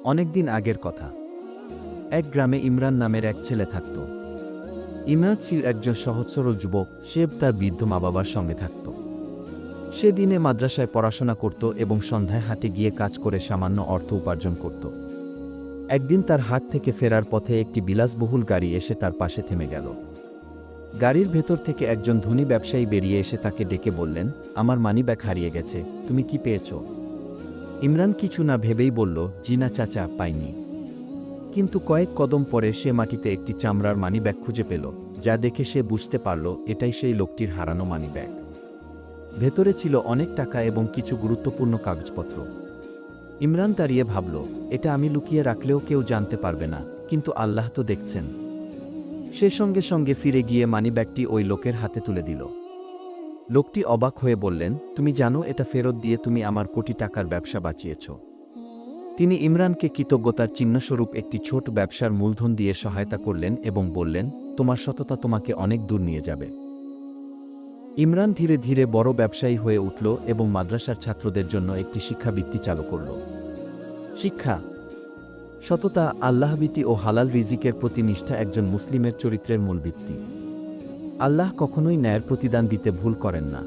অনেকদিন আগের কথা। এক গ্রামে ইমরান নামের এক ছেলে থাকত। ইমরান ছিল একজন সহজ সরল যুবক, সে তার বৃদ্ধ মা বাবার সঙ্গে থাকত। সে দিনে মাদ্রাসায় পড়াশোনা করত এবং সন্ধ্যায় হাটে গিয়ে কাজ করে সামান্য অর্থ উপার্জন করত। একদিন তার হাট থেকে ফেরার পথে একটি বিলাসবহুল গাড়ি এসে তার পাশে থেমে গেল। গাড়ির ভেতর থেকে একজন ধনী ব্যবসায়ী বেরিয়ে এসে তাকে ডেকে বললেন, আমার মানিব্যাগ হারিয়ে গেছে, তুমি কি পেয়েছ? ইমরান কিছু না ভেবেই বলল, জি না চাচা, পাইনি। কিন্তু কয়েক কদম পরে সে মাটিতে একটি চামড়ার মানিব্যাগ খুঁজে পেল, যা দেখে সে বুঝতে পারল এটাই সেই লোকটির হারানো মানিব্যাগ। ভেতরে ছিল অনেক টাকা এবং কিছু গুরুত্বপূর্ণ কাগজপত্র। ইমরান দাঁড়িয়ে ভাবল, এটা আমি লুকিয়ে রাখলেও কেউ জানতে পারবে না, কিন্তু আল্লাহ তো দেখছেন। সে সঙ্গে সঙ্গে ফিরে গিয়ে মানিব্যাগটি ওই লোকের হাতে তুলে দিল। লোকটি অবাক হয়ে বললেন, তুমি জানো এটা ফেরত দিয়ে তুমি আমার কোটি টাকার ব্যবসা বাঁচিয়েছ। তিনি ইমরানকে কৃতজ্ঞতার চিহ্নস্বরূপ একটি ছোট ব্যবসার মূলধন দিয়ে সহায়তা করলেন এবং বললেন, তোমার সততা তোমাকে অনেক দূর নিয়ে যাবে। ইমরান ধীরে ধীরে বড় ব্যবসায়ী হয়ে উঠল এবং মাদ্রাসার ছাত্রদের জন্য একটি শিক্ষাবৃত্তি চালু করল। শিক্ষা, সততা, আল্লাহভীতি ও হালাল রিজিকের প্রতি নিষ্ঠা একজন মুসলিমের চরিত্রের মূল ভিত্তি। আল্লাহ কখনোই ন্যায়ের প্রতিদান দিতে ভুল করেন না।